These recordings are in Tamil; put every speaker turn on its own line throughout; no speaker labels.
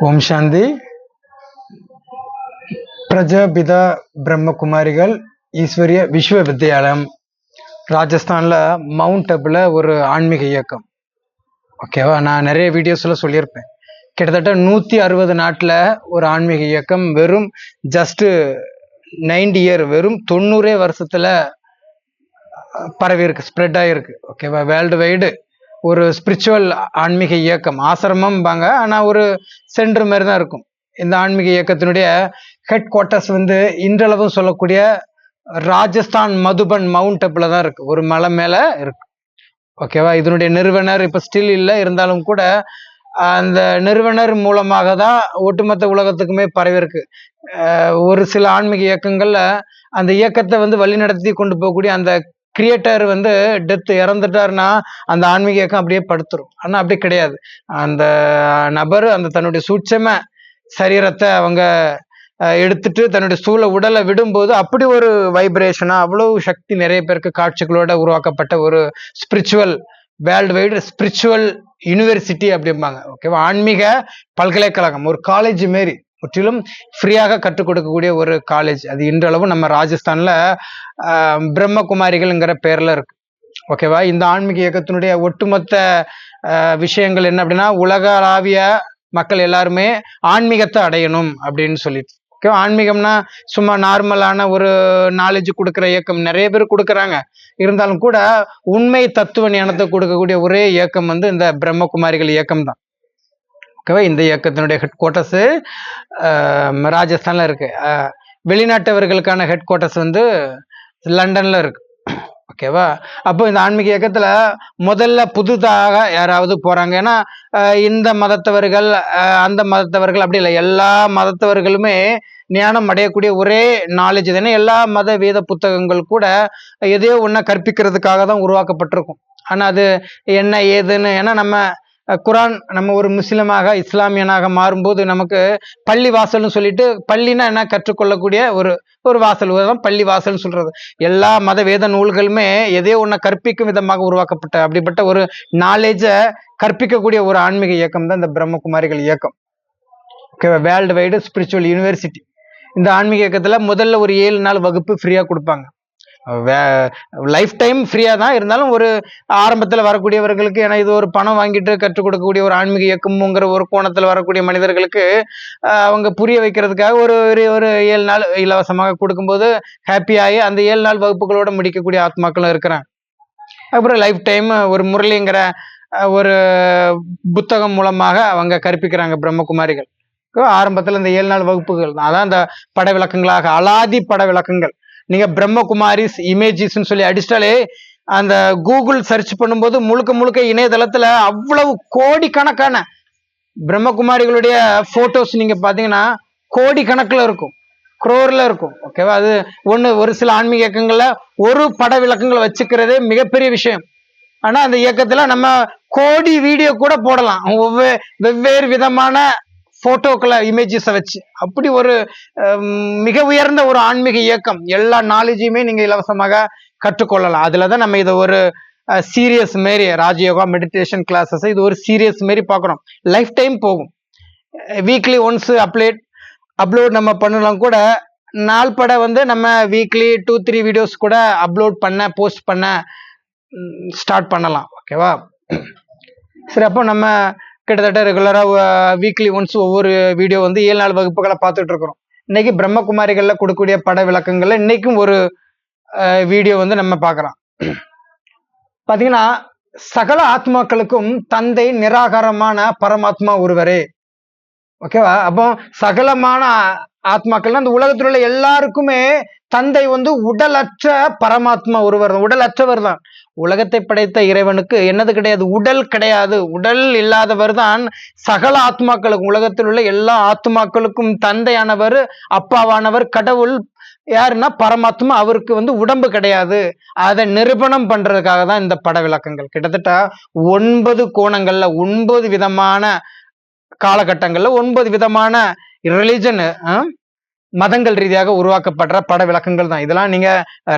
ஓம் சாந்தி. பிரஜாபிதா பிரம்மகுமாரிகள் ஈஸ்வரிய விஸ்வ வித்யாலயம் ராஜஸ்தான்ல மவுண்ட் அப்ல ஒரு ஆன்மீக இயக்கம். ஓகேவா, நான் நிறைய வீடியோஸ்ல சொல்லியிருப்பேன். கிட்டத்தட்ட 160 நாட்டில் ஒரு ஆன்மீக இயக்கம். வெறும் ஜஸ்ட் 90 இயர், வெறும் 90 வருஷத்துல பரவி இருக்கு, ஸ்ப்ரெட் ஆகிருக்கு. ஓகேவா, வேர்ல்டு வைடு ஒரு ஸ்பிரிச்சுவல் ஆன்மீக இயக்கம். ஆசிரமம்பாங்க, ஆனால் ஒரு சென்டர் மாதிரி தான் இருக்கும். இந்த ஆன்மீக இயக்கத்தினுடைய ஹெட் குவார்ட்டர்ஸ் இன்றளவும் சொல்லக்கூடிய ராஜஸ்தான் மதுபன் மவுண்ட் அப்ல தான் இருக்கு, ஒரு மலை மேல இருக்கு. ஓகேவா, இதனுடைய நிறுவனர் இப்ப ஸ்டில் இல்லை, இருந்தாலும் கூட அந்த நிறுவனர் மூலமாக தான் ஒட்டுமொத்த உலகத்துக்குமே பரவி இருக்கு. ஒரு சில ஆன்மீக இயக்கங்கள்ல அந்த இயக்கத்தை வழிநடத்தி கொண்டு போகக்கூடிய அந்த கிரியேட்டர் டெத் இறந்துட்டாருன்னா அந்த ஆன்மீக இயக்கம் அப்படியே படுத்துரும். ஆனா அப்படி கிடையாது. அந்த நபர் அந்த தன்னுடைய சூட்சம சரீரத்தை அவங்க எடுத்துட்டு தன்னுடைய ஸ்தூல உடலை விடும்போது அப்படி ஒரு வைப்ரேஷனா, அவ்வளவு சக்தி நிறைய பேருக்கு காட்சிகளோட உருவாக்கப்பட்ட ஒரு spiritual world wide spiritual university அப்படிம்பாங்க. ஓகேவா, ஆன்மீக பல்கலைக்கழகம், ஒரு காலேஜ் மாரி, முற்றிலும் ஃப்ரீயாக கற்றுக் கொடுக்கக்கூடிய ஒரு காலேஜ். அது இன்றளவும் நம்ம ராஜஸ்தான்ல பிரம்மகுமாரிகள்ங்கிற பேர்ல இருக்கு. ஓகேவா, இந்த ஆன்மீக இயக்கத்தினுடைய ஒட்டுமொத்த விஷயங்கள் என்ன அப்படின்னா, உலகளாவிய மக்கள் எல்லாருமே ஆன்மீகத்தை அடையணும் அப்படின்னு சொல்லிட்டு. ஓகே, ஆன்மீகம்னா சும்மா நார்மலான ஒரு நாலேஜ் கொடுக்குற இயக்கம் நிறைய பேர் கொடுக்குறாங்க. இருந்தாலும் கூட உண்மை தத்துவ ஞானத்தை கொடுக்கக்கூடிய ஒரே இயக்கம் இந்த பிரம்மகுமாரிகள் இயக்கம் தான். ஓகேவா, இந்த இயக்கத்தினுடைய ஹெட் குவார்ட்டர்ஸ் ராஜஸ்தான்ல இருக்கு. வெளிநாட்டவர்களுக்கான ஹெட் குவார்ட்டர்ஸ் லண்டன்ல இருக்கு. ஓகேவா, அப்போ இந்த ஆன்மீக இயக்கத்துல முதல்ல புதுதாக யாராவது போறாங்க, ஏன்னா இந்த மதத்தவர்கள் அந்த மதத்தவர்கள் அப்படி இல்லை, எல்லா மதத்தவர்களுமே ஞானம் அடையக்கூடிய ஒரே நாலேஜ் தானே. எல்லா மத வேத புத்தகங்கள் கூட எதையோ ஒன்றை கற்பிக்கிறதுக்காக தான் உருவாக்கப்பட்டிருக்கும். ஆனா அது என்ன ஏதுன்னு, ஏன்னா நம்ம குரான், நம்ம ஒரு முஸ்லிமாக இஸ்லாமியனாக மாறும்போது நமக்கு பள்ளி வாசல்னு சொல்லிட்டு, பள்ளினா என்ன, கற்றுக்கொள்ளக்கூடிய ஒரு ஒரு வாசல் தான் பள்ளி வாசல்னு சொல்றது. எல்லா மத வேத நூல்களுமே எதையோ ஒன்றை கற்பிக்கும் விதமாக உருவாக்கப்பட்ட அப்படிப்பட்ட ஒரு நாலேஜை கற்பிக்கக்கூடிய ஒரு ஆன்மீக இயக்கம் தான் இந்த பிரம்மகுமாரிகள் இயக்கம். Okay, world wide spiritual university. இந்த ஆன்மீக இயக்கத்துல முதல்ல ஒரு 7 நாள் வகுப்பு ஃப்ரீயா கொடுப்பாங்க. லைஃப் டைம் ஃப்ரீயா தான் இருந்தாலும் ஒரு ஆரம்பத்தில் வரக்கூடியவர்களுக்கு, ஏன்னா இது ஒரு பணம் வாங்கிட்டு கற்றுக் கொடுக்கக்கூடிய ஒரு ஆன்மீக இயக்கம்ங்கிற ஒரு கோணத்தில் வரக்கூடிய மனிதர்களுக்கு அவங்க புரிய வைக்கிறதுக்காக ஒரு ஒரு 7 நாள் இலவசமாக கொடுக்கும்போது ஹாப்பியாகி அந்த 7 நாள் வகுப்புகளோட முடிக்கக்கூடிய ஆத்மாக்களும் இருக்கிறாங்க. அப்புறம் லைஃப் டைம் ஒரு முரளிங்கிற ஒரு புத்தகம் மூலமாக அவங்க கற்பிக்கிறாங்க பிரம்மகுமாரிகள். ஆரம்பத்தில் இந்த 7 நாள் வகுப்புகள் தான், அதான் அந்த பட விளக்கங்களாக, அலாதி பட விளக்கங்கள். நீங்க பிரம்மகுமாரிஸ் இமேஜஸ் சொல்லி அடிச்சிட்டாலே அந்த கூகுள் சர்ச் பண்ணும்போது முழுக்க முழுக்க இணையதளத்துல அவ்வளவு கோடிக்கணக்கான பிரம்மகுமாரிகளுடைய போட்டோஸ் நீங்க பாத்தீங்கன்னா கோடிக்கணக்கில் இருக்கும், குரோர்ல இருக்கும். ஓகேவா, அது ஒரு சில ஆன்மீக இயக்கங்கள்ல ஒரு பட விளக்கங்களை வச்சுக்கிறதே மிகப்பெரிய விஷயம். ஆனா அந்த இயக்கத்துல நம்ம கோடி வீடியோ கூட போடலாம், வெவ்வேறு விதமான போட்டோக்களை இமேஜஸை வச்சு. அப்படி ஒரு மிக உயர்ந்த ஒரு ஆன்மீக இயக்கம். எல்லா நாலேஜையுமே நீங்க இலவசமாக கற்றுக்கொள்ளலாம். அதுலதான் நம்ம இதை ஒரு சீரியஸ் மாரி, ராஜயோகா மெடிடேஷன் கிளாஸஸ் இது ஒரு சீரியஸ் மாரி பார்க்குறோம். லைஃப் டைம் போகும். வீக்லி ஒன்ஸ் அப்லோட் நம்ம பண்ணலாம் கூட. நாள்பட நம்ம வீக்லி 2-3 வீடியோஸ் கூட போஸ்ட் பண்ண ஸ்டார்ட் பண்ணலாம். ஓகேவா, சரி. அப்போ நம்ம கிட்டத்தட்ட ரெகுலரா வீக்லி ஒன்ஸ் ஒவ்வொரு வீடியோ 7 நாள் வகுப்புகளை பார்த்துட்டு இருக்கிறோம். இன்னைக்கு பிரம்மகுமாரிகள்ல கொடுக்கக்கூடிய பட விளக்கங்கள்ல இன்னைக்கும் ஒரு வீடியோ நம்ம பார்க்கலாம். பாத்தீங்கன்னா, சகல ஆத்மாக்களுக்கும் தந்தை நிராகாரமான பரமாத்மா ஒருவரே. ஓகேவா, அப்போ சகலமான ஆத்மாக்கள் அந்த உலகத்தில் உள்ள எல்லாருக்குமே தந்தை உடலற்ற பரமாத்மா ஒருவர், உடலற்றவர் தான். உலகத்தை படைத்த இறைவனுக்கு என்னது கிடையாது, உடல் கிடையாது. உடல் இல்லாதவர் தான் சகல ஆத்மாக்களுக்கும், உலகத்தில் உள்ள எல்லா ஆத்மாக்களுக்கும் தந்தையானவர், அப்பாவானவர், கடவுள் யாருன்னா பரமாத்மா. அவருக்கு உடம்பு கிடையாது. அதை நிரூபணம் பண்றதுக்காக தான் இந்த பட விளக்கங்கள். கிட்டத்தட்ட 9 கோணங்கள்ல 9 விதமான காலகட்டங்கள்ல 9 விதமான ரிலிஜன் மதங்கள் ரீதியாக உருவாக்கப்படுற பட விளக்கங்கள் தான். இதெல்லாம் நீங்க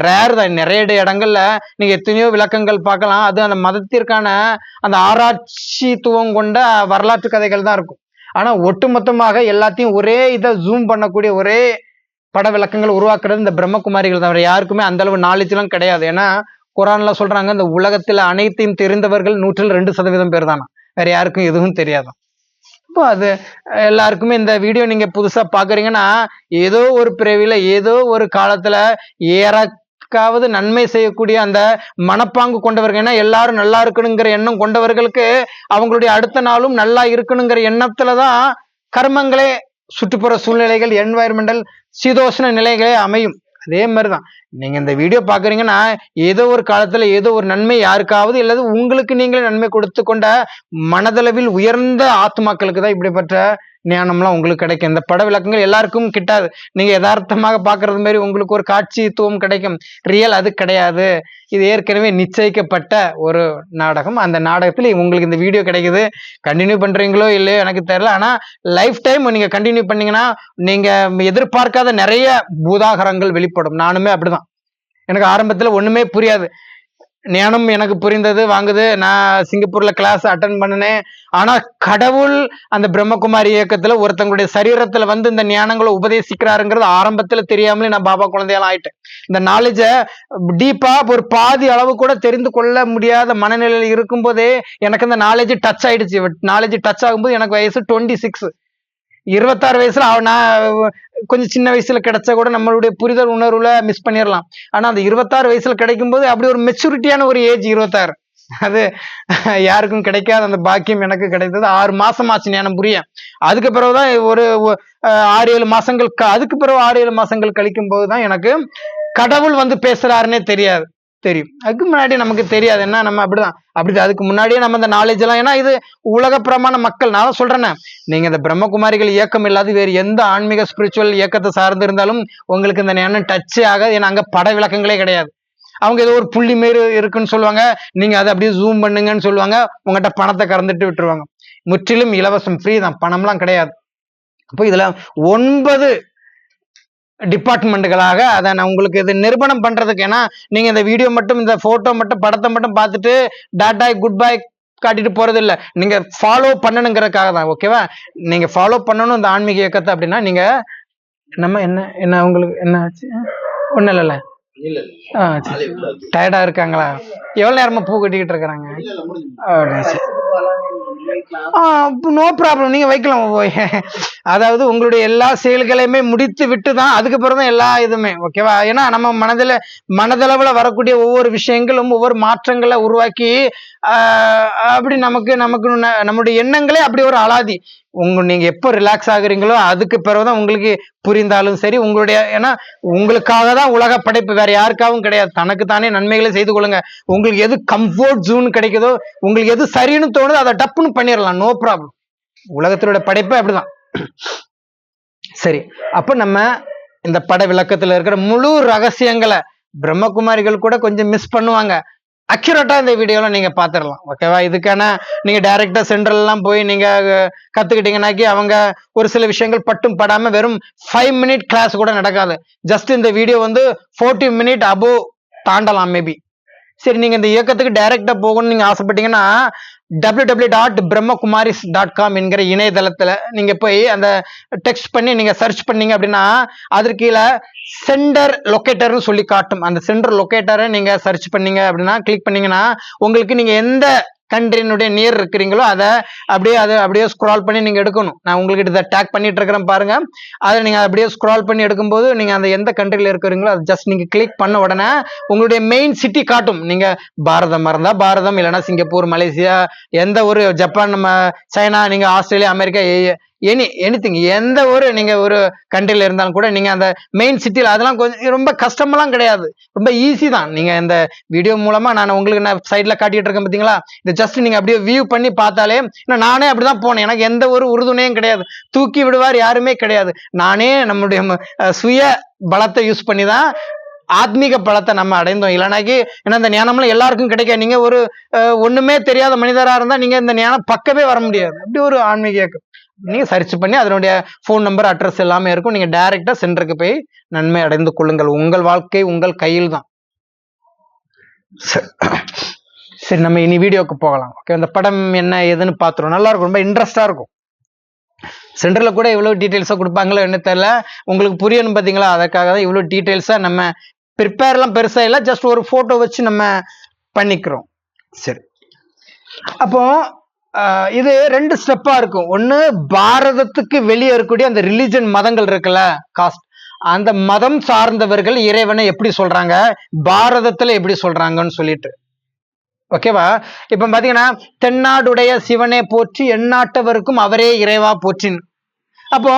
ரேர் தான். நிறைய இடங்கள்ல நீங்க எத்தனையோ விளக்கங்கள் பார்க்கலாம். அது அந்த மதத்திற்கான அந்த ஆராய்ச்சித்துவம் கொண்ட வரலாற்று கதைகள் தான் இருக்கும். ஆனா ஒட்டுமொத்தமாக எல்லாத்தையும் ஒரே இதை ஜூம் பண்ணக்கூடிய ஒரே பட விளக்கங்கள் உருவாக்குறது இந்த பிரம்மகுமாரிகள் தவிர யாருக்குமே அந்த அளவு நாலேஜ் எல்லாம் கிடையாது. ஏன்னா குரான்ல சொல்றாங்க இந்த உலகத்துல அனைத்தையும் தெரிந்தவர்கள் 102% பேர் தானா, வேற யாருக்கும் எதுவும் தெரியாதான். இப்போ அது எல்லாருக்குமே இந்த வீடியோ நீங்க புதுசா பாக்குறீங்கன்னா ஏதோ ஒரு பிறவில ஏதோ ஒரு காலத்துல ஏறக்காவது நன்மை செய்யக்கூடிய அந்த மனப்பாங்கு கொண்டவர்கள், ஏன்னா எல்லாரும் நல்லா இருக்கணுங்கிற எண்ணம் கொண்டவர்களுக்கு அவங்களுடைய அடுத்த நாளும் நல்லா இருக்கணுங்கிற எண்ணத்துலதான் கர்மங்களே, சுற்றுப்புற சூழ்நிலைகள், என்வாயர்மெண்டல் சீதோஷ்ண நிலைகளே அமையும். அதே மாதிரிதான் நீங்க இந்த வீடியோ பாக்குறீங்கன்னா ஏதோ ஒரு காலத்துல ஏதோ ஒரு நன்மை யாருக்காவது இல்லது உங்களுக்கு நீங்களே நன்மை கொடுத்து கொண்ட மனதளவில் உயர்ந்த ஆத்மாக்களுக்கு தான் இப்படிப்பட்ட ஞானம்லாம் உங்களுக்கு கிடைக்கும். இந்த பட விளக்கங்கள் எல்லாருக்கும் கிட்டாது. நீங்க யதார்த்தமாக பாக்குறது மாதிரி உங்களுக்கு ஒரு காட்சித்துவம் கிடைக்கும், ரியல் அது கிடையாது. இது ஏற்கனவே நிச்சயிக்கப்பட்ட ஒரு நாடகம். அந்த நாடகத்துல உங்களுக்கு இந்த வீடியோ கிடைக்குது. கண்டினியூ பண்றீங்களோ இல்லையோ எனக்கு தெரியல, ஆனா லைஃப் டைம் நீங்க கண்டினியூ பண்ணீங்கன்னா நீங்க எதிர்பார்க்காத நிறைய பூதாகரங்கள் வெளிப்படும். நானுமே அப்படிதான், எனக்கு ஆரம்பத்துல ஒண்ணுமே புரியாது, ஞானம் எனக்கு புரிந்தது வாங்குது, நான் சிங்கப்பூர்ல கிளாஸ் அட்டன் பண்ணினேன். ஆனா கடவுள் அந்த பிரம்மகுமாரி இயக்கத்துல ஒருத்தங்களுடைய சரீரத்துல வந்து இந்த ஞானங்களை உபதேசிக்கிறாருங்கிறது ஆரம்பத்துல தெரியாமலே நான் பாபா குழந்தையால ஆயிட்டேன். இந்த நாலேஜ டீப்பா ஒரு பாதி அளவு கூட தெரிந்து கொள்ள முடியாத மனநிலையில் இருக்கும் போதே எனக்கு இந்த நாலேஜ் டச் ஆயிடுச்சு. நாலேஜ் டச் ஆகும்போது எனக்கு வயசு 26, 26 வயசுல நான் கொஞ்சம் சின்ன வயசுல கிடைச்சா கூட நம்மளுடைய புரிதல் உணர்வுல மிஸ் பண்ணிடலாம். ஆனா அந்த 26 வயசுல கிடைக்கும் போது அப்படி ஒரு மெச்சூரிட்டியான ஒரு ஏஜ் 26, அது யாருக்கும் கிடைக்காத அந்த பாக்கியம் எனக்கு கிடைத்தது. 6 மாசம் ஆச்சு ஞானம் புரிய. அதுக்கு பிறகுதான் ஒரு 6-7 மாசங்கள் அதுக்கு பிறகு 6-7 மாசங்கள் கழிக்கும் போதுதான் எனக்கு கடவுள் வந்து பேசுறாருன்னே தெரியும். அதுக்கு முன்னாடி நமக்கு தெரியாது. என்ன நம்ம அப்படிதான் அதுக்கு முன்னாடியே நம்ம இந்த நாலேஜ் எல்லாம், ஏன்னா இது உலகப்புறமான மக்கள். நான் சொல்றேன்னு, நீங்க இந்த பிரம்மகுமாரிகள் இயக்கம் இல்லாத வேறு எந்த ஆன்மீக ஸ்பிரிச்சுவல் இயக்கத்தை சார்ந்து இருந்தாலும் உங்களுக்கு இந்த ஞானம் டச் ஆகாது. ஏன்னா அங்க பட விளக்கங்களே கிடையாது. அவங்க ஏதோ ஒரு புள்ளி மாரி இருக்குன்னு சொல்லுவாங்க, நீங்க அதை அப்படியே ஜூம் பண்ணுங்கன்னு சொல்லுவாங்க, உங்ககிட்ட பணத்தை கறந்துட்டு விட்டுருவாங்க. முற்றிலும் இலவசம், ஃப்ரீ தான், பணம்லாம் கிடையாது. அப்போ இதுல 9 டிபார்ட்மெண்ட்டுகளாக அதை நான் உங்களுக்கு இது நிரூபணம் பண்றதுக்கு, ஏன்னா நீங்க இந்த வீடியோ மட்டும் இந்த போட்டோ மட்டும் படத்தை மட்டும் பார்த்துட்டு டாடா குட் பை காட்டிட்டு போறது இல்லை, நீங்க ஃபாலோ பண்ணணுங்கிறதுக்காக தான். ஓகேவா? நீங்க ஃபாலோ பண்ணணும் இந்த ஆன்மீக இயக்கத்தை. அப்படின்னா நீங்க நம்ம என்ன உங்களுக்கு என்ன ஆச்சு? ஒன்றும் இல்லைல்ல, டயர்டா இருக்காங்களா? எவ்வளவு நேரமா பூ கட்டிக்கிட்டு இருக்கிறாங்க? நோ ப்ராப்ளம், நீங்க வைக்கலாம். அதாவது உங்களுடைய எல்லா செயல்களையுமே முடித்து விட்டு தான் அதுக்கப்புறம் தான் எல்லா இதுவுமே. ஓகேவா? ஏன்னா நம்ம மனதளவுல வரக்கூடிய ஒவ்வொரு விஷயங்களும் ஒவ்வொரு மாற்றங்களை உருவாக்கி அப்படி நமக்கு நம்முடைய எண்ணங்களே அப்படி ஒரு அலாதி. நீங்க எப்போ ரிலாக்ஸ் ஆகுறீங்களோ அதுக்கு பிறகுதான் உங்களுக்கு புரிந்தாலும் சரி உங்களுடைய, ஏன்னா உங்களுக்காக தான் உலக படைப்பு, வேற யாருக்காகவும் கிடையாது. தனக்கு தானே நன்மைகளை செய்து கொள்ளுங்க. உங்களுக்கு எது கம்ஃபர்ட் ஜோன் கிடைக்குதோ, உங்களுக்கு எது சரின்னு தோணுதோ அதை டப்புன்னு பண்ணிடலாம், நோ ப்ராப்ளம். உலகத்தினுடைய படைப்பு அப்படிதான். சரி, அப்ப நம்ம இந்த பட விளக்கத்துல இருக்கிற முழு ரகசியங்களை பிரம்மகுமாரிகள் கூட கொஞ்சம் மிஸ் பண்ணுவாங்க. அக்யூரேட்டா இந்த வீடியோல நீங்க பாத்துடலாம். ஓகேவா? இதுக்கான நீங்க டைரக்டா சென்ட்ரல் எல்லாம் போய் நீங்க கத்துக்கிட்டீங்கன்னாக்கி அவங்க ஒரு சில விஷயங்கள் பட்டும் படாம வெறும் 5 மினிட் கிளாஸ் கூட நடக்காது. ஜஸ்ட் இந்த வீடியோ வந்து 40 மினிட் அபோவ் தாண்டலாம் மேபி. சரி, நீங்க இந்த இயக்கத்துக்கு டைரக்டா போகணும்னு நீங்க ஆசைப்பட்டீங்கன்னா www.brahmakumaris.com என்கிற இணையதளத்துல நீங்க போய் அந்த டெக்ஸ்ட் பண்ணி நீங்க சர்ச் பண்ணீங்க அப்படின்னா அதற்கு கீழே சென்டர் லொக்கேட்டர்னு சொல்லி காட்டும். அந்த சென்டர் லொக்கேட்டரை நீங்க சர்ச் பண்ணீங்க அப்படின்னா கிளிக் பண்ணீங்கன்னா உங்களுக்கு நீங்க எந்த கண்ட்ரியினுடைய நியர் இருக்கிறீங்களோ அதை அப்படியே ஸ்க்ரால் பண்ணி நீங்க எடுக்கணும். நான் உங்களுக்கு இதை டேக் பண்ணிட்டு இருக்கிறேன் பாருங்க. அதை நீங்க அப்படியே ஸ்க்ரால் பண்ணி எடுக்கும்போது நீங்க அந்த எந்த கண்ட்ரியில இருக்கிறீங்களோ அதை ஜஸ்ட் நீங்க கிளிக் பண்ண உடனே உங்களுடைய மெயின் சிட்டி காட்டும். நீங்க பாரதம் இருந்தா பாரதம், இல்லைன்னா சிங்கப்பூர், மலேசியா, எந்த ஒரு ஜப்பான், நம்ம சைனா, நீங்க ஆஸ்திரேலியா, அமெரிக்கா, எனிதிங் எந்த ஒரு நீங்க ஒரு கண்ட்ரில இருந்தாலும் கூட நீங்க அந்த மெயின் சிட்டில, அதெல்லாம் கொஞ்சம் ரொம்ப கஷ்டமெல்லாம் கிடையாது, ரொம்ப ஈஸி தான். நீங்க இந்த வீடியோ மூலமா நான் உங்களுக்கு நான் சைட்ல காட்டிட்டு இருக்கேன் பாத்தீங்களா, இது ஜஸ்ட் நீங்க அப்படியே வியூ பண்ணி பார்த்தாலே, நானே அப்படிதான் போனேன், எனக்கு எந்த ஒரு உறுதுணையும் கிடையாது, தூக்கி விடுவார் யாருமே கிடையாது. நானே நம்முடைய சுய பலத்தை யூஸ் பண்ணி தான் ஆத்மீக பலத்தை நம்ம அடைந்தோம். இல்லைனாக்கி ஏன்னா இந்த ஞானம்லாம் எல்லாருக்கும் கிடைக்காது. நீங்க ஒரு ஒண்ணுமே தெரியாத மனிதரா இருந்தா நீங்க இந்த ஞானம் பக்கமே வர முடியாது. அப்படி ஒரு ஆன்மீக இயக்கம் நீங்க சர்ச் பண்ணி அதனுடைய போன் நம்பர், அட்ரஸ் எல்லாமே இருக்கும். நீங்க டைரக்டா சென்டருக்கு போய் நன்மை அடைந்து கொள்ளுங்கள். உங்கள் வாழ்க்கை உங்கள் கையில் தான். சரி, நம்ம இனி வீடியோக்கு போகலாம். ஓகே, இந்த படம் என்ன ஏதுன்னு பாத்துரும். நல்லா இருக்கும், ரொம்ப இன்ட்ரெஸ்டா இருக்கும். சென்டர்ல கூட இவ்வளவு டீட்டெயில்ஸா கொடுப்பாங்களோ என்ன தெரியல, உங்களுக்கு புரியணும் பாத்தீங்களா, அதற்காக தான் இவ்வளவு டீட்டெயில்ஸா நம்ம ப்ரிப்பேர்லாம் பெருசா இல்லை, ஜஸ்ட் ஒரு போட்டோ வச்சு நம்ம பண்ணிக்கிறோம். சரி, அப்போ இது 2 ஸ்டெப்பா இருக்கும். ஒண்ணு பாரதத்துக்கு வெளியே இருக்கக்கூடிய அந்த ரிலிஜன் மதங்கள் இருக்குல்ல, காஸ்ட், அந்த மதம் சார்ந்தவர்கள் இறைவனை எப்படி சொல்றாங்க, பாரதத்துல எப்படி சொல்றாங்கன்னு சொல்லிட்டு, ஓகேவா. இப்ப பாத்தீங்கன்னா தென்னாடுடைய சிவனே போற்றி எந்நாட்டவருக்கும் அவரே இறைவா போற்றின். அப்போ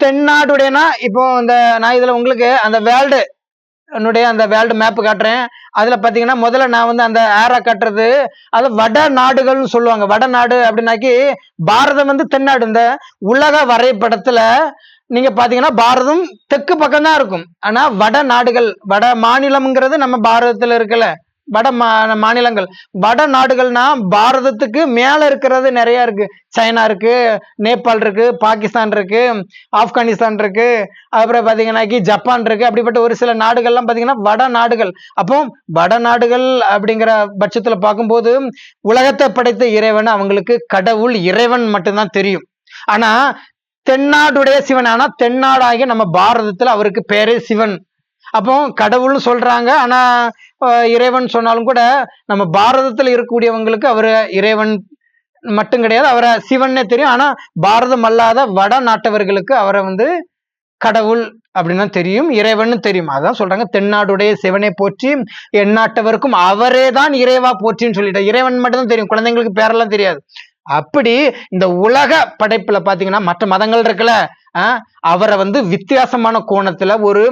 தென்னாடுடையனா, இப்போ இந்த நான் இதுல உங்களுக்கு அந்த வேர்ல்டு என்னுடைய அந்த வேர்ல்டு மேப் காட்டுறேன். அதுல பாத்தீங்கன்னா முதல்ல நான் வந்து அந்த ஏரா காட்டுறது அது வட நாடுகள்னு சொல்லுவாங்க. வடநாடு அப்படின்னாக்கி பாரதம் வந்து தென்னாடு. இந்த உலக வரைபடத்துல நீங்க பாத்தீங்கன்னா பாரதம் தெற்கு பக்கம் தான் இருக்கும். ஆனா வட நாடுகள், வட மாநிலம்ங்கிறது நம்ம பாரதத்துல இருக்குல்ல, வட மாநிலங்கள், வட நாடுகள்னா பாரதத்துக்கு மேல இருக்கிறது நிறைய இருக்கு. சைனா இருக்கு, நேபாள் இருக்கு, பாகிஸ்தான் இருக்கு, ஆப்கானிஸ்தான் இருக்கு, அப்புறம் பாத்தீங்கன்னா ஜப்பான் இருக்கு. அப்படிப்பட்ட ஒரு சில நாடுகள்லாம் பாத்தீங்கன்னா வட நாடுகள். அப்போ வட நாடுகள் அப்படிங்கிற பட்சத்துல பார்க்கும்போது உலகத்தை படைத்த இறைவன் அவங்களுக்கு கடவுள் இறைவன் மட்டும்தான் தெரியும். ஆனா தென்னாடுடைய சிவன், ஆனா தென்னாடாகிய நம்ம பாரதத்துல அவருக்கு பேரே சிவன். அப்போ கடவுள்னு சொல்றாங்க, ஆனா இறைவன் சொன்னாலும் கூட நம்ம பாரதத்துல இருக்கக்கூடியவங்களுக்கு அவரு இறைவன் மட்டும் கிடையாது, அவரை சிவன்னே தெரியும். ஆனா பாரதம் அல்லாத வட நாட்டவர்களுக்கு அவரை வந்து கடவுள் அப்படின்னா தெரியும், இறைவன் தெரியும். அதான் சொல்றாங்க தென்னாடுடைய சிவனை போற்றி எந்நாட்டவருக்கும் அவரே தான் இறைவா போற்றின்னு சொல்லிட்டு, இறைவன் மட்டும் தான் தெரியும், குழந்தைங்களுக்கு பேரெல்லாம் தெரியாது. அப்படி இந்த உலக படைப்புல பாத்தீங்கன்னா மற்ற மதங்கள் இருக்குல்ல, அவரை வந்து வித்தியாசமான கோணத்துல ஒரு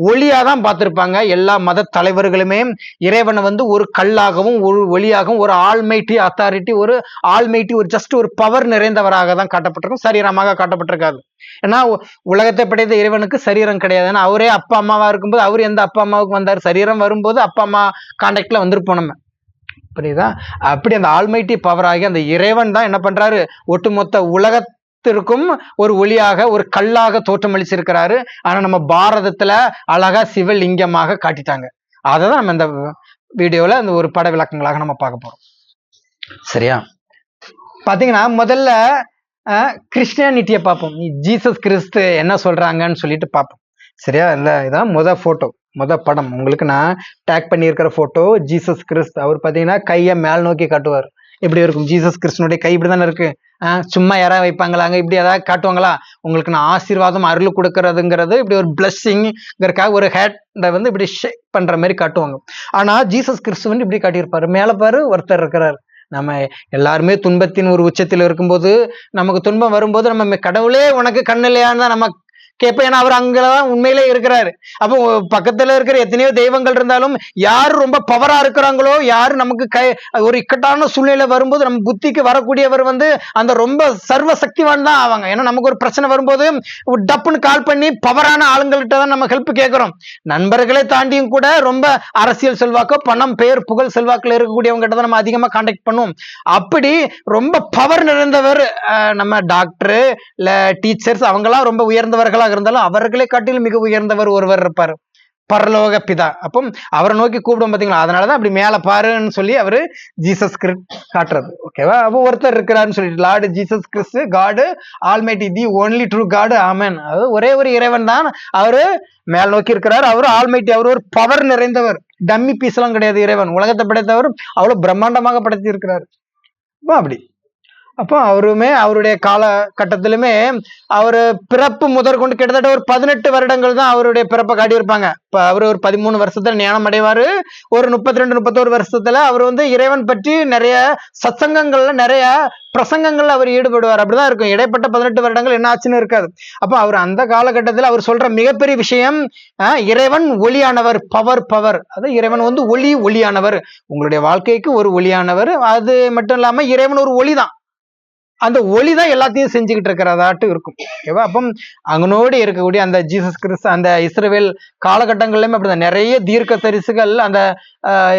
ஒளியாதான் பார்த்திருப்பாங்க. எல்லா மத தலைவர்களுமே இறைவனை வந்து ஒரு கல்லாகவும் ஒரு ஒளியாகவும் ஒரு ஆல்மைட்டி அத்தாரிட்டி, ஒரு ஆல்மைட்டி, ஒரு ஜஸ்ட் ஒரு பவர் நிறைந்தவராக தான் காட்டப்பட்டிருக்கும், சரீரமாக காட்டப்பட்டிருக்காது. ஏன்னா உலகத்தை படைத்த இறைவனுக்கு சரீரம் கிடையாது. ஏன்னா அவரே அப்பா அம்மாவா இருக்கும்போது அவர் எந்த அப்பா அம்மாவுக்கு வந்தார், சரீரம் வரும்போது அப்பா அம்மா கான்டாக்ட்ல வந்திருப்போம் நம்ம, புரியுதா. அப்படி அந்த ஆல்மைட்டி பவர் ஆகி அந்த இறைவன் தான் என்ன பண்றாரு, ஒட்டுமொத்த உலகத்திற்கும் ஒரு ஒளியாக ஒரு கல்லாக தோற்றமளிச்சிருக்கிறாரு. ஆனா நம்ம பாரதத்துல அழகா சிவலிங்கமாக காட்டிட்டாங்க. அததான் நம்ம இந்த வீடியோல அந்த ஒரு பட விளக்கங்களாக நம்ம பார்க்க போறோம். சரியா, பாத்தீங்கன்னா முதல்ல கிறிஸ்டியானிட்டியை பார்ப்போம். ஜீசஸ் கிறிஸ்து என்ன சொல்றாங்கன்னு சொல்லிட்டு பார்ப்போம். சரியா, இல்ல இதான் போட்டோ, படம் உங்களுக்கு நான் டேக் பண்ணியிருக்கிற போட்டோ ஜீசஸ் கிறிஸ்து. அவர் பாத்தீங்கன்னா கையை மேல் நோக்கி காட்டுவார். எப்படி இருக்கும் ஜீசஸ் கிறிஸ்துனுடைய கை? இப்படிதானே இருக்கு. சும்மா யாராவது வைப்பாங்களாங்க, இப்படி ஏதாவது காட்டுவாங்களா? உங்களுக்கு நான் ஆசீர்வாதம் அருள் கொடுக்கறதுங்கிறது இப்படி ஒரு பிளஸ்ஸிங்கிறதுக்காக ஒரு ஹேட் வந்து இப்படி ஷேக் பண்ற மாதிரி காட்டுவாங்க. ஆனா ஜீசஸ் கிறிஸ்து வந்து இப்படி காட்டியிருப்பாரு. மேல பாரு ஒருத்தர் இருக்கிறார். நம்ம எல்லாருமே துன்பத்தின் ஒரு உச்சத்தில் இருக்கும்போது, நமக்கு துன்பம் வரும்போது நம்ம கடவுளே உனக்கு கண்ணு இல்லையான்னு தான் நம்ம கேட்பேன். ஏன்னா அவர் அங்கதான் உண்மையிலே இருக்கிறாரு. அப்போ பக்கத்துல இருக்கிற எத்தனையோ தெய்வங்கள் இருந்தாலும் யாரு ரொம்ப பவரா இருக்கிறாங்களோ, யாரு நமக்கு ஒரு இக்கட்டான சூழ்நிலை வரும்போது நம்ம புத்திக்கு வரக்கூடியவர் வந்து அந்த ரொம்ப சர்வ சக்திவான் தான் ஆவாங்க. ஏன்னா நமக்கு ஒரு பிரச்சனை வரும்போது டப்புன்னு கால் பண்ணி பவரான ஆளுங்கள்கிட்ட தான் நம்ம ஹெல்ப் கேட்கிறோம். நண்பர்களை தாண்டியும் கூட ரொம்ப அரசியல் செல்வாக்கோ பணம் பெயர் புகழ் செல்வாக்குல இருக்கக்கூடியவங்க கிட்ட தான் நம்ம அதிகமா கான்டாக்ட் பண்ணுவோம். அப்படி ரொம்ப பவர் நிறைந்தவர் நம்ம டாக்டர் இல்ல டீச்சர்ஸ் அவங்கெல்லாம் ரொம்ப உயர்ந்தவர்களாக இருந்தாலும் அவர்களை காட்டிலும் மிக உயர்ந்தவர் ஒருவர் இருப்பார், பரலோக பிதா. அப்போ அவரை நோக்கி கூப்பிடும் பாத்தீங்களா, அதனாலதான் அப்படி மேல பாருன்னு சொல்லி அவரு ஜீசஸ் கிறிஸ்து காட்டுறது. ஓகேவா, அப்போ ஒருத்தர் இருக்கிறாருன்னு சொல்லிட்டு லார்டு ஜீசஸ் கிறிஸ்து, காடு ஆல்மைட்டி, தி ஒன்லி ட்ரூ காடு, ஆமென். அது ஒரே ஒரு இறைவன் தான், அவரு மேல் நோக்கி இருக்கிறார். அவரு ஆல்மைட்டி, அவர் ஒரு பவர் நிறைந்தவர், டம்மி பீஸ் எல்லாம் கிடையாது. இறைவன் உலகத்தை படைத்தவர், அவ்வளவு பிரம்மாண்டமாக படைத்தி இருக்கிறார். அப்படி அப்போ அவருமே அவருடைய காலகட்டத்திலுமே அவரு பிறப்பு முதற்கொண்டு கிட்டத்தட்ட ஒரு 18 வருடங்கள் தான் அவருடைய பிறப்பை காட்டியிருப்பாங்க. இப்ப அவரு ஒரு 13 வருஷத்துல ஞானம் அடைவாரு. ஒரு 32-31 வருஷத்துல அவர் வந்து இறைவன் பற்றி நிறைய சத்சங்கங்கள்ல நிறைய பிரசங்கங்கள்ல அவர் ஈடுபடுவார். அப்படிதான் இருக்கும். இடைப்பட்ட 18 வருடங்கள் என்ன ஆச்சுன்னு இருக்காது. அப்போ அவர் அந்த காலகட்டத்தில் அவர் சொல்ற மிகப்பெரிய விஷயம், இறைவன் ஒளியானவர், பவர். அது இறைவன் வந்து ஒளியானவர், உங்களுடைய வாழ்க்கைக்கு ஒரு ஒளியானவர். அது மட்டும் இல்லாம இறைவன் ஒரு ஒளிதான், அந்த ஒளிதான் எல்லாத்தையும் செஞ்சுக்கிட்டு இருக்கிறதாட்டு இருக்கும். ஓகேவா. அப்போ அங்கனோடு இருக்கக்கூடிய அந்த ஜீசஸ் கிறிஸ்து அந்த இஸ்ரவேல் காலகட்டங்கள்லயுமே அப்படிதான் நிறைய தீர்க்க தரிசிகள், அந்த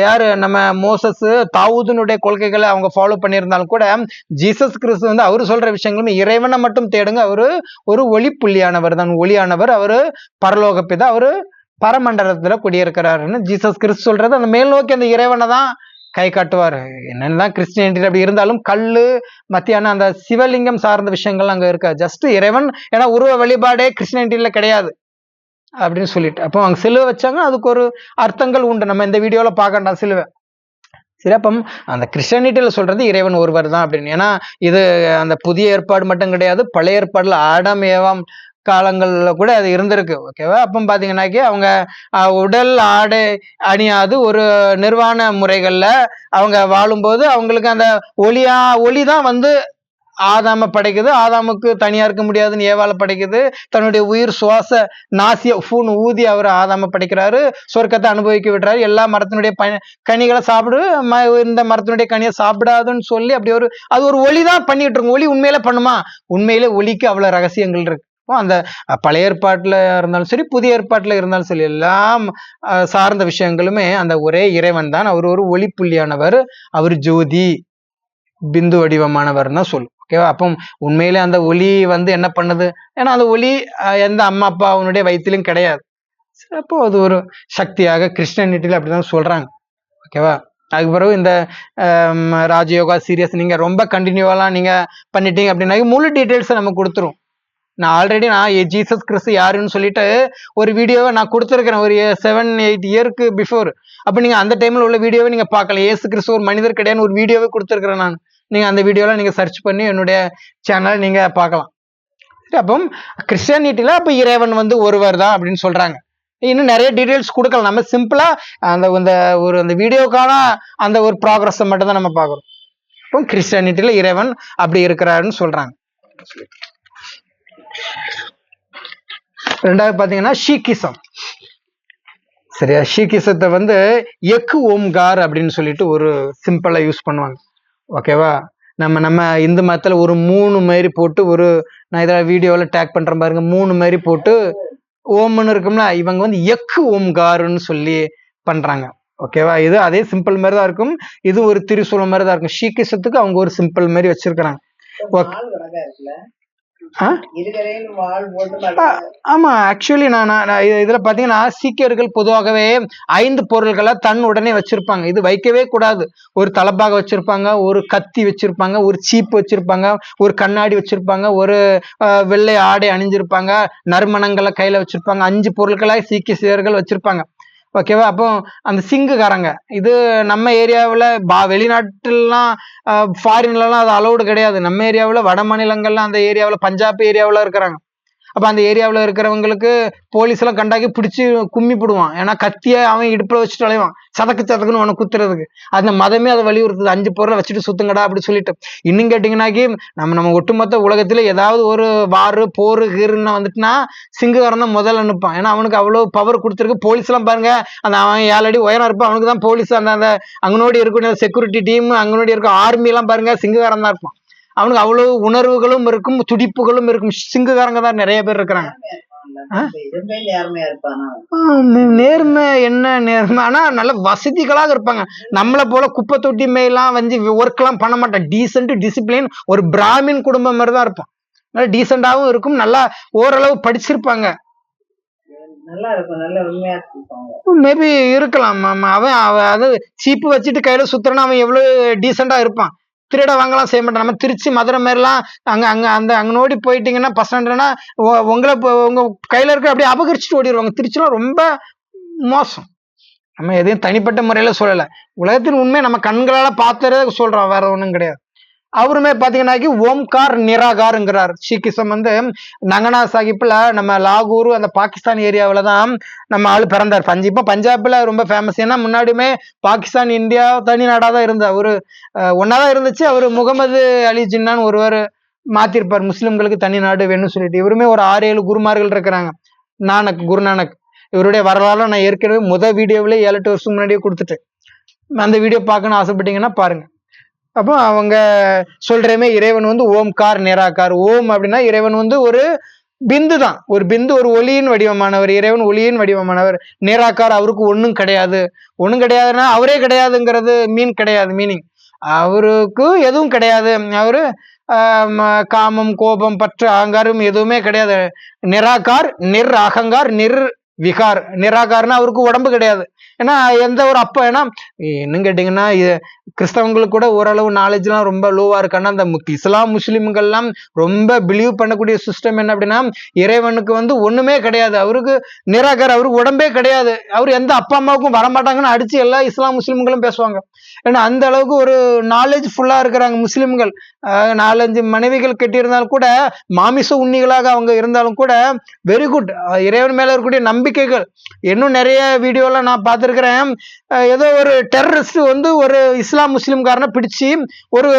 யாரு நம்ம மோசஸ் தாவூதுனுடைய கொள்கைகளை அவங்க ஃபாலோ பண்ணியிருந்தாலும் கூட ஜீசஸ் கிறிஸ்து வந்து அவரு சொல்ற விஷயங்களுமே இறைவனை மட்டும் தேடுங்க, அவரு ஒரு ஒளி புள்ளியானவர் தான், ஒளியானவர், அவரு பரலோக பிதா, அவரு பரமண்டலத்துல குடியிருக்கிறாருன்னு ஜீசஸ் கிறிஸ்து சொல்றது. அந்த மேல் நோக்கி அந்த இறைவனை தான் கை காட்டுவார். என்னென்னதான் கிறிஸ்டியானிட்டி அப்படி இருந்தாலும் கல்லு மத்தியான அந்த சிவலிங்கம் சார்ந்த விஷயங்கள் அங்க இருக்கா. ஜஸ்ட் இறைவன், ஏன்னா உருவ வழிபாடே கிறிஸ்டியானிட்டியில கிடையாது அப்படின்னு சொல்லிட்டு, அப்போ அவங்க சிலுவை வச்சாங்க, அதுக்கு ஒரு அர்த்தங்கள் உண்டு. நம்ம இந்த வீடியோல பார்க்கண்டாம் சிலுவை. சரி, அப்போ அந்த கிறிஸ்டியானிட்டியில சொல்றது இறைவன் ஒருவர் தான் அப்படின்னு. ஏன்னா இது அந்த புதிய ஏற்பாடு மட்டும் கிடையாது, பழைய ஏற்பாடுல ஆடம் ஏவாம் காலங்கள்ல கூட அது இருந்திருக்கு. ஓகேவா? அப்போ பாத்தீங்கன்னாக்கி அவங்க உடல் ஆடை அணியாது ஒரு நிர்வாண முறைகள்ல அவங்க வாழும்போது அவங்களுக்கு அந்த ஒளி தான் வந்து ஆதாம படைக்குது. ஆதாமுக்கு தனியா இருக்க முடியாதுன்னு ஏவால படைக்குது. தன்னுடைய உயிர் சுவாச நாசிய ஊதி அவர் ஆதாம படைக்கிறாரு. சொர்க்கத்தை அனுபவிக்க விடுறாரு. எல்லா மரத்தினுடைய கனிகளை சாப்பிடு, இந்த மரத்தினுடைய கனியை சாப்பிடாதுன்னு சொல்லி அப்படி அது ஒரு ஒளி தான் பண்ணிட்டு இருக்கும். ஒளி உண்மையில பண்ணுமா? உண்மையிலே ஒளிக்கு அவ்வளவு ரகசியங்கள் இருக்கு. அந்த பழைய ஏற்பாட்டுல இருந்தாலும் சரி, புதிய ஏற்பாட்டுல இருந்தாலும் சரி, எல்லாம் சார்ந்த விஷயங்களுமே அந்த ஒரே இறைவன் தான். அவர் ஒரு ஒளி புள்ளியானவர், அவர் ஜோதி பிந்து வடிவமானவர் தான் சொல்லும். ஓகேவா? அப்போ உண்மையிலே அந்த ஒளி வந்து என்ன பண்ணுது? ஏன்னா அந்த ஒளி எந்த அம்மா அப்பா அவனுடைய வயிற்றிலும் கிடையாது. அப்போ அது ஒரு சக்தியாக கிறிஸ்டியானிட்டியில அப்படிதான் சொல்றாங்க. ஓகேவா? அதுக்கு பிறகு இந்த ராஜயோகா சீரியஸ் நீங்க ரொம்ப கண்டினியூவெல்லாம் நீங்க பண்ணிட்டீங்க அப்படின்னா முழு டீட்டெயில்ஸை நம்ம கொடுத்துரும். நான் ஆல்ரெடி ஜீசஸ் கிறிஸ்து யாருன்னு சொல்லிட்டு ஒரு வீடியோவை நான் கொடுத்துருக்கிறேன், ஒரு 7-8 இயருக்கு பிஃபோர். அப்ப நீங்க அந்த டைம்ல உள்ள வீடியோவை நீங்க பார்க்கல. இயேசு கிறிஸ்து ஒரு மனிதர் கிடையாதுன்னு ஒரு வீடியோவே கொடுத்துருக்கிறேன் நான். நீங்க அந்த வீடியோல நீங்க சர்ச் பண்ணி என்னுடைய சேனல் நீங்க பார்க்கலாம். அப்போ கிறிஸ்டியானிட்டியில அப்ப இறைவன் வந்து ஒருவர் தான் அப்படின்னு சொல்றாங்க. இன்னும் நிறைய டீடைல்ஸ் கொடுக்கலாம். நம்ம சிம்பிளா அந்த வீடியோக்கான அந்த ஒரு ப்ராக்ரஸ் மட்டும் தான் நம்ம பார்க்கிறோம். இப்போ கிறிஸ்டியானிட்டியில இறைவன் அப்படி இருக்கிறாருன்னு சொல்றாங்க. ரெண்டாவது பாத்தீங்கன்னா ஷீக்கிசம். சரியா? ஷீக்கிசத்தை வந்து எக்கு ஓம்கார் அப்படின்னு சொல்லிட்டு ஒரு சிம்பிளா யூஸ் பண்ணுவாங்க. ஓகேவா? நம்ம இந்து மதத்துல ஒரு 3 மாதிரி போட்டு நான் இதில் வீடியோவில் டேக் பண்ற பாருங்க, 3 மாதிரி போட்டு ஓம்னு இருக்கும்ல, இவங்க வந்து எக்கு ஓம்காருன்னு சொல்லி பண்றாங்க. ஓகேவா? இது அதே சிம்பிள் மாதிரி தான் இருக்கும். இது ஒரு திரிசூலம் மாதிரி தான் இருக்கும். ஷீக்கிசத்துக்கு அவங்க ஒரு சிம்பிள் மாதிரி வச்சிருக்கிறாங்க. ஆமா, ஆக்சுவலி நான் இதுல பாத்தீங்கன்னா சீக்கியர்கள் பொதுவாகவே 5 பொருள்களை தன் உடனே வச்சிருப்பாங்க. இது வைக்கவே கூடாது. ஒரு தலப்பாக வச்சிருப்பாங்க, ஒரு கத்தி வச்சிருப்பாங்க, ஒரு சீப்பு வச்சிருப்பாங்க, ஒரு கண்ணாடி வச்சிருப்பாங்க, ஒரு வெள்ளை ஆடை அணிஞ்சிருப்பாங்க, நறுமணங்களை கையில வச்சிருப்பாங்க. 5 பொருட்களை சீக்கியர்கள் வச்சிருப்பாங்க. ஓகேவா? அப்போ அந்த சிங்குக்காரங்க, இது நம்ம ஏரியாவில் வெளிநாட்டுலாம் ஃபாரின்லாம் அது அலௌடு கிடையாது. நம்ம ஏரியாவில் வட மாநிலங்கள்லாம் அந்த ஏரியாவில் பஞ்சாப் ஏரியாவில் இருக்கிறாங்க. அப்ப அந்த ஏரியாவில் இருக்கிறவங்களுக்கு போலீஸ் எல்லாம் கண்டாக்கி பிடிச்சி கும்மி போடுவான். ஏன்னா கத்திய அவன் இடுப்புல வச்சுட்டு அலைவான், சதக்குன்னு அவனை குத்துறதுக்கு. அந்த மதமே அதை வலியுறுத்துது, 5 பொருளை வச்சுட்டு சுத்துங்கடா அப்படி சொல்லிட்டு. இன்னும் கேட்டீங்கன்னாக்கி நம்ம ஒட்டுமொத்த உலகத்துல ஏதாவது ஒரு வாரு போரு கீருன்னு வந்துட்டுனா சிங்குகாரன் தான் முதல்ல அனுப்பான். ஏன்னா அவனுக்கு அவ்வளவு பவர் கொடுத்துருக்கு. போலீஸ் எல்லாம் பாருங்க, அந்த அவன் 7 அடி உயரம் இருப்பான், அவனுக்கு தான் போலீஸ் அந்த அங்கனோடி இருக்கும் செக்யூரிட்டி டீம், அங்கனோடி இருக்கும் ஆர்மி எல்லாம் பாருங்க, சிங்குகாரன் தான் இருப்பான். அவனுக்கு அவ்வளவு உணர்வுகளும் இருக்கும், துடிப்புகளும் இருக்கும். சிங்குகாரங்க தான் நிறைய பேர் இருக்கிறாங்க. நேர்மை என்ன நேர்மை? ஆனா நல்ல வசதிகளாக இருப்பாங்க. நம்மளை போல குப்பை தொட்டி மேலாம் வந்து ஒர்க் எல்லாம் பண்ண மாட்டான். டீசென்ட் டிசிப்ளின், ஒரு பிராமின் குடும்பம் மாதிரி தான் இருப்பான். நல்லா டீசெண்டாவும் இருக்கும், நல்லா ஓரளவு படிச்சிருப்பாங்க. மேபி இருக்கலாம். அவன் அது சீப்பு வச்சுட்டு கையில சுத்துறான், அவன் எவ்வளவு டீசெண்டா இருப்பான். திருட வாங்கலாம் செய்ய மாட்டேன். நம்ம திருச்சி மதுரை மாதிரிலாம் அங்க நோடி போயிட்டீங்கன்னா பசங்கன்னா உங்களை உங்க கையில இருக்க அப்படியே அபகரிச்சுட்டு ஓடிடுவாங்க. திருச்சிலாம் ரொம்ப மோசம். நம்ம எதையும் தனிப்பட்ட முறையில சொல்லலை, உலகத்தின் உண்மை நம்ம கண்களால பார்த்துறத சொல்றோம், வேற ஒண்ணும் கிடையாது. அவருமே பாத்தீங்கன்னாக்கி ஓம்கார் நிராகார்ங்கிறார். சீக்கிசம் வந்து நங்கனா சாஹிப்ல நம்ம லாகூர் அந்த பாகிஸ்தான் ஏரியாவில தான் நம்ம ஆளு பிறந்தார். இப்போ பஞ்சாப்ல ரொம்ப ஃபேமஸ். ஏன்னா முன்னாடியுமே பாகிஸ்தான் இந்தியா தனி நாடா தான் இருந்தா, ஒன்னாதான் இருந்துச்சு. அவரு முகமது அலி ஜின்னான்னு ஒருவர் மாத்திருப்பார், முஸ்லிம்களுக்கு தனி நாடு வேணும்னு சொல்லிட்டு. இவருமே ஒரு 6-7 குருமார்கள் இருக்கிறாங்க. குருநானக் இவருடைய வரலாறு நான் ஏற்கனவே முதல் வீடியோவிலே 7-8 வருஷம் முன்னாடியே கொடுத்துட்டேன். அந்த வீடியோ பார்க்கணும்னு ஆசைப்பட்டீங்கன்னா பாருங்க. அப்போ அவங்க சொல்றமே இறைவன் வந்து ஓம்கார் நிராகார். ஓம் அப்படின்னா இறைவன் வந்து ஒரு பிந்து தான், ஒரு பிந்து, ஒரு ஒளியின் வடிவமானவர். இறைவன் ஒளியின் வடிவமானவர். நிராகார், அவருக்கு ஒன்றும் கிடையாது. ஒன்றும் கிடையாதுன்னா அவரே கிடையாதுங்கிறது கிடையாது மீனிங். அவருக்கு எதுவும் கிடையாது. அவரு காமம் கோபம் பற்று அகங்காரம் எதுவுமே கிடையாது. நிராகார், அகங்கார், விகார் நிராகார்னா அவருக்கு உடம்பு கிடையாது. ஏன்னா எந்த ஒரு அப்பா ஏன்னா இன்னும் கேட்டீங்கன்னா கிறிஸ்தவங்களுக்கு கூட ஓரளவு நாலேஜ்லாம் ரொம்ப லோவா இருக்குன்னா அந்த இஸ்லாம் முஸ்லிம்கள்லாம் ரொம்ப பிலீவ் பண்ணக்கூடிய சிஸ்டம் என்ன அப்படின்னா இறைவனுக்கு வந்து ஒண்ணுமே கிடையாது, அவருக்கு நிராகார், அவருக்கு உடம்பே கிடையாது, அவர் எந்த அப்பா அம்மாவுக்கும் வரமாட்டாங்கன்னு அடிச்சு எல்லா இஸ்லாம் முஸ்லிம்களும் பேசுவாங்க. ஏன்னா அந்த அளவுக்கு ஒரு நாலேஜ் ஃபுல்லா இருக்கிறாங்க முஸ்லிம்கள். 4-5 மனைவிகள் கட்டியிருந்தாலும் கூட மாமிச உண்ணிகளாக அவங்க இருந்தாலும் கூட வெரி குட், இறைவன் மேல இருக்கக்கூடிய நம்பிக்கைகள். இன்னும் நிறைய வீடியோலாம் நான் பார்த்துருக்கிறேன். ஏதோ ஒரு டெரரிஸ்ட் வந்து ஒரு இஸ்லாம் முஸ்லிம்காரனை பிடிச்சி ஒரு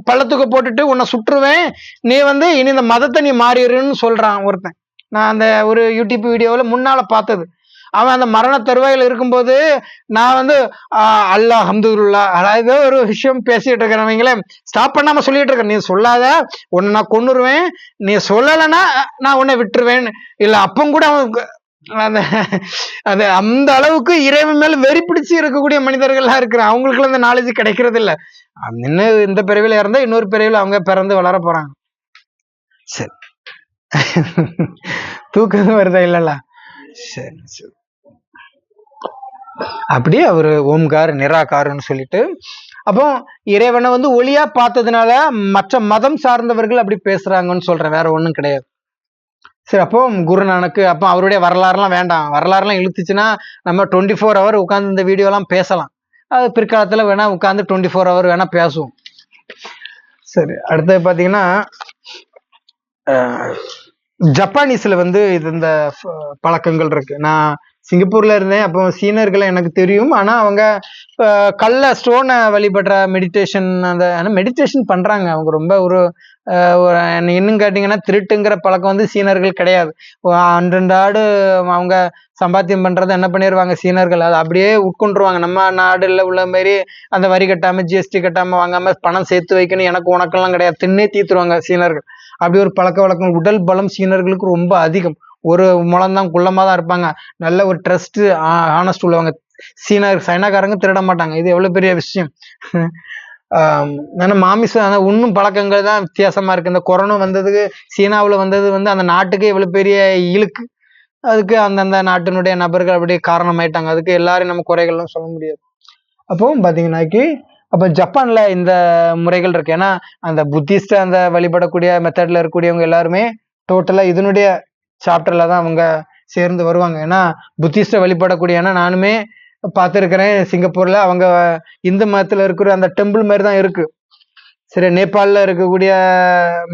பள்ளத்துக்கு போட்டுட்டு உன்னை சுற்றுவேன், நீ வந்து இனி இந்த மதத்தை நீ மாறிடுன்னு சொல்றான் ஒருத்தன். நான் அந்த ஒரு யூடியூப் வீடியோவில் முன்னால பார்த்தது. அவன் அந்த மரண தருவாயில் இருக்கும்போது நான் வந்து அல்லாஹ் அல்ஹம்துலில்லா அதாவது ஒரு விஷயம் பேசிட்டு இருக்கிறவங்களே ஸ்டாப் பண்ணாம சொல்லிட்டு இருக்கேன், நீ சொல்லாத உன்னை நான் கொன்னுருவேன், நீ சொல்லலைன்னா நான் உன்னை விட்டுருவேன். இல்ல அப்பம் கூட அவனுக்கு அந்த அந்த அளவுக்கு இறைவன் மேல வெறி பிடிச்சு இருக்கக்கூடிய மனிதர்கள்லாம் இருக்கிறான். அவங்களுக்கு அந்த நாலேஜ் கிடைக்கிறது இல்ல. இன்னும் இந்த பிறவில இருந்தா இன்னொரு பிறவில அவங்க பிறந்து வளர போறாங்க. சரி தூக்கம் வருதா இல்லல்ல? சரி சரி. அப்படியே அவரு ஓம்கார் நிராகார்னு சொல்லிட்டு அப்போ இறைவனை வந்து ஒளியா பார்த்ததுனால மற்ற மதம் சார்ந்தவர்கள் அப்படி பேசுறாங்கன்னு சொல்றேன், வேற ஒண்ணும் கிடையாது. சரி, அப்போ குருநானக்கு அப்போ அவருடைய வரலாறுலாம் வேண்டாம், வரலாறுலாம் இழுத்துச்சுன்னா நம்ம 24 hour உட்காந்து இந்த வீடியோலாம் பேசலாம். அது பிற்காலத்துல வேணா உட்காந்து 24 hour வேணா பேசுவோம். சரி, அடுத்தது பாத்தீங்கன்னா ஜப்பானீஸ்ல வந்து இது இந்த பழக்கங்கள் இருக்கு. நான் சிங்கப்பூர்ல இருந்தேன், அப்போ சீனர்களை எனக்கு தெரியும். ஆனா அவங்க கல்ல ஸ்டோனை வழிபடுற மெடிடேஷன், அந்த மெடிடேஷன் பண்றாங்க அவங்க. ரொம்ப ஒரு இன்னும் கேட்டீங்கன்னா திருட்டுங்கிற பழக்கம் வந்து சீனர்கள் கிடையாது. அன்றாடு அவங்க சம்பாத்தியம் பண்றதை என்ன பண்ணிடுவாங்க சீனர்கள், அதை அப்படியே உட்கொண்டுருவாங்க. நம்ம நாடுல உள்ள மாதிரி அந்த வரி கட்டாம ஜிஎஸ்டி கட்டாம வாங்காம பணம் சேர்த்து வைக்கணும் எனக்கு உனக்கெல்லாம் கிடையாது, தின்னே தீத்துருவாங்க சீனர்கள். அப்படி ஒரு பழக்க வழக்கம். உடல் பலம் சீனர்களுக்கு ரொம்ப அதிகம், ஒரு முழம்தான் குள்ளமா தான் இருப்பாங்க, நல்ல ஒரு ட்ரஸ்ட் ஆனஸ்ட் உள்ளவங்க. சைனாக்காரங்க திருட மாட்டாங்க, இது எவ்வளவு பெரிய விஷயம். ஆனா மாமிசம் இன்னும் பழக்கங்கள் தான் வித்தியாசமா இருக்கு. இந்த கொரோனா வந்ததுக்கு சீனாவில் வந்தது வந்து அந்த நாட்டுக்கு எவ்வளவு பெரிய இழுக்கு, அதுக்கு அந்தந்த நாட்டினுடைய நபர்கள் அப்படியே காரணமாயிட்டாங்க. அதுக்கு எல்லாரும் நம்ம குறைகள்லாம் சொல்ல முடியாது. அப்போ பாத்தீங்கன்னாக்கி அப்ப ஜப்பான்ல இந்த முறைகள் இருக்கு. ஏன்னா அந்த புத்திஸ்ட் அந்த வழிபடக்கூடிய மெத்தட்ல இருக்கக்கூடியவங்க எல்லாருமே டோட்டலா இதனுடைய சாப்டர்ல தான் அவங்க சேர்ந்து வருவாங்க. ஏன்னா புத்திஸ்ட வழிபடக்கூடிய, ஏன்னா நானுமே பார்த்துருக்கிறேன் சிங்கப்பூர்ல, அவங்க இந்து மதத்துல இருக்கிற அந்த டெம்பிள் மாதிரி தான் இருக்கு. சரி, நேபாளில் இருக்கக்கூடிய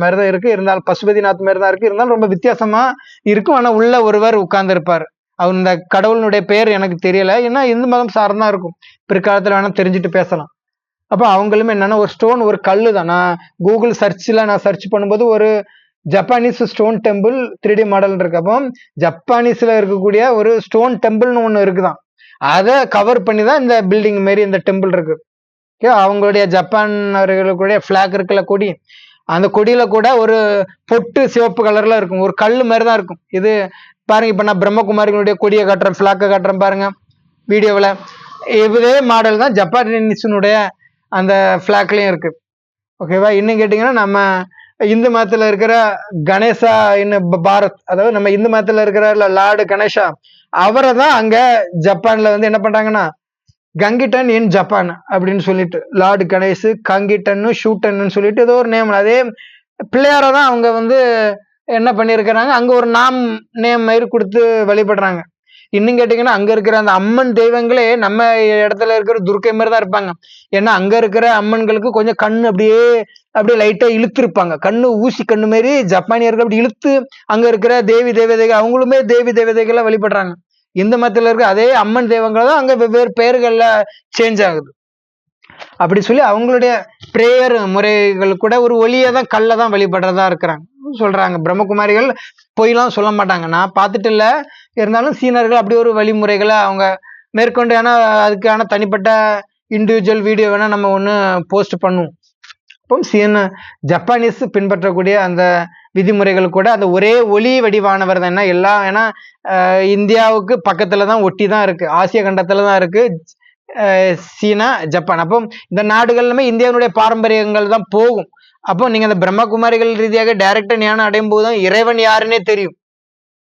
மாதிரி தான் இருக்கு, இருந்தாலும் பசுபதிநாத் மாதிரி தான் இருக்கு, இருந்தாலும் ரொம்ப வித்தியாசமா இருக்கும். ஆனா உள்ள ஒருவர் உட்கார்ந்து இருப்பார், அவர் இந்த கடவுளுடைய பெயர் எனக்கு தெரியல, ஏன்னா இந்து மதம் சார்ந்தா இருக்கும், பிற்காலத்துல வேணா தெரிஞ்சுட்டு பேசலாம். அப்போ அவங்களுமே என்னன்னா ஒரு ஸ்டோன், ஒரு கல்லு தான். நான் கூகுள் சர்ச்ல நான் சர்ச் பண்ணும்போது ஒரு Japanese stone temple 3D model இருக்கு. அப்போ ஜப்பானீஸ்ல இருக்கக்கூடிய ஒரு ஸ்டோன் டெம்பிள்னு ஒண்ணு இருக்குதான், அதை கவர் பண்ணி தான் இந்த பில்டிங் மாரி இந்த டெம்பிள் இருக்கு. அவங்களுடைய ஜப்பான் அவர்களுடைய பிளாக் இருக்குல்ல, கொடி, அந்த கொடியில கூட ஒரு பொட்டு சிவப்பு கலர்ல இருக்கும், ஒரு கல்லு மாதிரி தான் இருக்கும். இது பாருங்க, இப்ப நான் பிரம்மகுமாரிகளுடைய கொடியை காட்டுறேன், பிளாக்கை காட்டுறேன் பாருங்க வீடியோவில். இதே மாடல் தான் ஜப்பானீஸினுடைய அந்த பிளாக்லயும் இருக்கு. ஓகேவா? இன்னும் கேட்டீங்கன்னா நம்ம இந்து மதத்துல இருக்கிற கணேசா இன்னும் பாரத், அதாவது நம்ம இந்து மதத்துல இருக்கிற லார்டு கணேசா, அவரை தான் அங்க ஜப்பான்ல வந்து என்ன பண்றாங்கன்னா கங்கிட்டன் இன் ஜப்பான் அப்படின்னு சொல்லிட்டு, லார்டு கணேஷ் கங்கிட்டன் ஷூட்டன் சொல்லிட்டு ஏதோ ஒரு நேம், அதே பிள்ளையார தான் அவங்க வந்து என்ன பண்ணிருக்கிறாங்க, அங்க ஒரு நேம் மாதிரி கொடுத்து வழிபடுறாங்க. இன்னும் கேட்டீங்கன்னா அங்க இருக்கிற அந்த அம்மன் தெய்வங்களே நம்ம இடத்துல இருக்கிற துர்க்கை மாதிரி தான் இருப்பாங்க. ஏன்னா அங்க இருக்கிற அம்மன்களுக்கு கொஞ்சம் கண்ணு அப்படியே லைட்டா இழுத்து இருப்பாங்க, கண்ணு ஊசி கண்ணு மாதிரி. ஜப்பானியர்கள் அப்படி இழுத்து அங்க இருக்கிற தேவி தேவதைகள், அவங்களுமே தேவி தேவதைகளை வழிபடுறாங்க. இந்த மதத்துல இருக்க அதே அம்மன் தெய்வங்கள் தான் அங்க வெவ்வேறு பெயர்கள்ல சேஞ்ச் ஆகுது. அப்படி சொல்லி அவங்களுடைய பிரேயர் முறைகள் கூட ஒரு ஒளியை தான், கல்லை தான் வழிபடுறதா இருக்கிறாங்க சொல்றாங்க. பிரம்மகுமாரிகள் பொய்லாம் சொல்ல மாட்டாங்க, நான் பார்த்துட்டு இல்லை, இருந்தாலும் சீனர்கள் அப்படி ஒரு வழிமுறைகளை அவங்க மேற்கொண்டு, ஏன்னா அதுக்கான தனிப்பட்ட இண்டிவிஜுவல் வீடியோ வேணா நம்ம ஒன்று போஸ்ட் பண்ணுவோம். இப்போ ஜப்பானீஸ் பின்பற்றக்கூடிய அந்த விதிமுறைகள் கூட அந்த ஒரே ஒளி வடிவானவர் தான். எல்லாம் ஏன்னா இந்தியாவுக்கு பக்கத்துல தான் ஒட்டி தான் இருக்கு, ஆசிய கண்டத்துல தான் இருக்கு சீனா ஜப்பான். அப்போ இந்த நாடுகள்லுமே இந்தியாவுடைய பாரம்பரியங்கள் தான் போகும். அப்போ நீங்க அந்த பிரம்மகுமாரிகள் ரீதியாக டைரக்டா ஞானம் அடையும் போது தான் இறைவன் யாருன்னே தெரியும்.